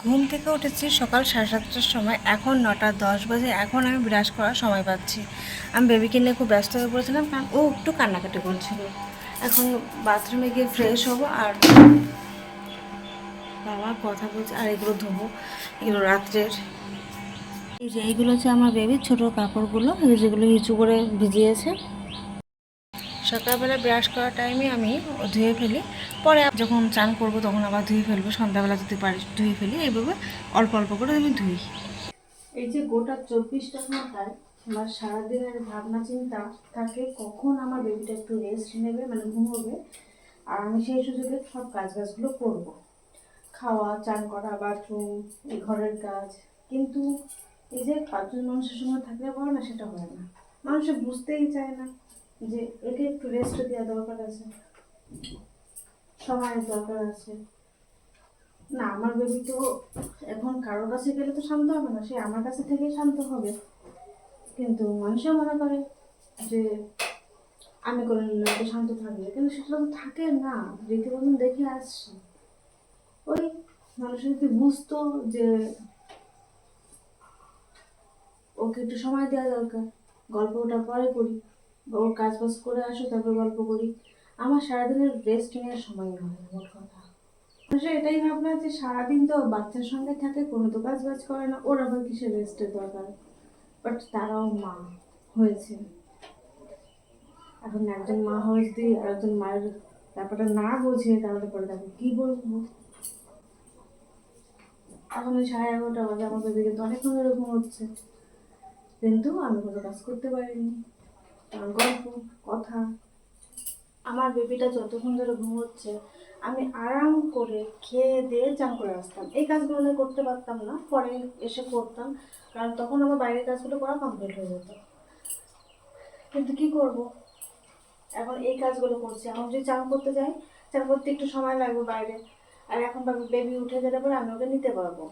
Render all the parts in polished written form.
ঘুম থেকে উঠেছি সকাল 7:30টার সময়, এখন 9:10 বাজে। এখন আমি ব্রাশ করার সময় পাচ্ছি। আমি বেবিকে নিয়ে খুব ব্যস্ত হয়ে পড়েছিলাম, কারণ ও একটু কান্নাকাটি করছিল। এখন বাথরুমে গিয়ে ফ্রেশ হবো, আর বাবা কথা বলছে, আর এগুলো ধোবো, এগুলো রাত্রের। এই যে এইগুলো হচ্ছে আমার বেবির ছোটো কাপড়গুলো, যেগুলো হিচু করে ভিজিয়েছে। সকালবেলা ব্রাশ করার টাইমে আমি ধুয়ে ফেলি, পরে যখন চান করবো তখন আবার ধুয়ে ফেলবো। সন্ধ্যাবেলা যদি পারি ধুয়ে ফেলি, এইভাবে অল্প অল্প করে আমি ধুই। এই যে গোটা 24টা ঘন্টায় আমার সারাদিনের ভাবনা চিন্তা থাকে কখন আমার বেবিটা একটু রেস্ট নেবে, মানে ঘুমোবে, আর আমি সেই সুযোগে সব কাজগুলো করব। খাওয়া, চান করা, বাথরুম, এই ঘরের কাজ। কিন্তু এই যে 5জন মানুষের সময় থাকলে পরে না, সেটা হয় না। মানুষে বুঝতেই চায় না যে একে একটু রেস্ট দেওয়া দরকার আছে, সময়ের দরকার আছে। না, আমার বেবি তো এখন কারোর কাছে গেলে তো শান্ত হবে না, সে আমার কাছে থেকেই শান্ত হবে। কিন্তু মানুষে মনে করে যে আমি করে নিলে তো শান্ত থাকবে, কিন্তু সেটা তো থাকে না। রীতিমতন দেখে আসছি। ওই মানুষের যদি বুঝতো যে ওকে একটু সময় দেওয়া দরকার, গল্পটা পরে করি, বা ওর কাজ বাজ করে আসো তারপর গল্প করি। আমার সারাদিনের রেস্ট নেওয়ার সময় হয় না, মোট কথা। মানুষের এটাই ভাবনা যে সারাদিন তো বাচ্চার সঙ্গে থাকে, কোনো তো কাজ বাজ করে না, ওর আবার কিসের রেস্টের দরকার। বাট তারাও মা হয়েছে। এখন একজন মা হয়ে যদি আর একজন মায়ের ব্যাপারটা না বোঝে, তাহলে পরে তাকে কি বলবো। এখন ওই 11:30 বাজে, আমার বেবি কিন্তু অনেকক্ষণ ধরে ঘুমোচ্ছে, কিন্তু আমি কোনো কাজ করতে পারিনি। কারণ গল্প, কথা। আমার বেবিটা যতক্ষণ ধরে ঘুমোচ্ছে, আমি আরাম করে খেয়ে দিয়ে চান করে আসতাম। এই কাজগুলো আমি করতে পারতাম না, পরে এসে করতাম, কারণ তখন আমার বাইরের কাজগুলো করা কমপ্লিট হয়ে যেত। কিন্তু কি করব, এখন এই কাজগুলো করছি। এখন যদি চান করতে যাই, চান করতে একটু সময় লাগবে বাইরে। আর এখন বেবি উঠে গেলে পরে আমি ওকে নিতে পারবো,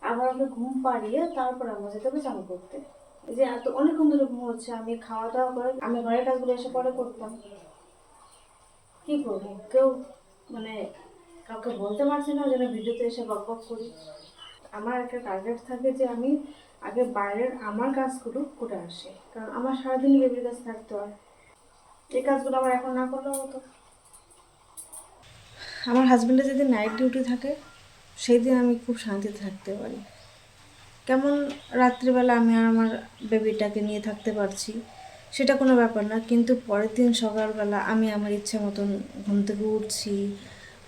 আবার ওকে ঘুম পাড়িয়ে তারপর আমরা যেতে হবে চান করতে। এই যে এত অনেকক্ষণ ধরে ঘুম হচ্ছে, আমি খাওয়া দাওয়া করে আমি ঘরের কাজগুলো এসে পরে করতাম। কি করবো, কেউ মানে কাউকে বলতে পারছি না যেন ভিডিওতে এসে বক বক করি। আমার একটা টার্গেট থাকে যে আমি আগে বাইরের আমার কাজগুলো করে আসি, কারণ আমার সারাদিন বেবির কাছে থাকতে হয়। এই কাজগুলো আমার এখন না করলেও হতো। আমার হাজব্যান্ডের যেদিন নাইট ডিউটি থাকে, সেই দিন আমি খুব শান্তিতে থাকতে পারি। কেমন রাত্রিবেলা আমি আর আমার বেবিটাকে নিয়ে থাকতে পারছি, সেটা কোনো ব্যাপার না। কিন্তু পরের দিন সকালবেলা আমি আমার ইচ্ছে মতন ঘুম থেকে উঠছি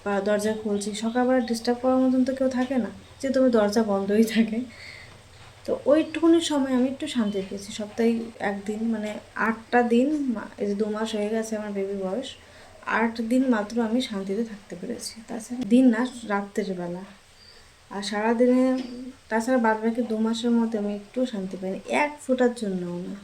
বা দরজা খুলছি, সকালবেলা ডিস্টার্ব করার মতন তো কেউ থাকে না, যে তুমি দরজা বন্ধই থাকে। তো ওইটুকুনি সময় আমি একটু শান্তি পেয়েছি সপ্তাহে একদিন, মানে 8টা দিন। এই যে 2 মাস হয়ে গেছে আমার বেবি বয়স, 8 দিন মাত্র আমি শান্তিতে থাকতে পেরেছি। তাছাড়া দিন না, রাত্রের বেলা। আর সারাদিনে তাছাড়া বাদ বাকি 2 মাসের মধ্যে আমি একটু শান্তি পাইনি, এক ফোঁটার জন্যও না।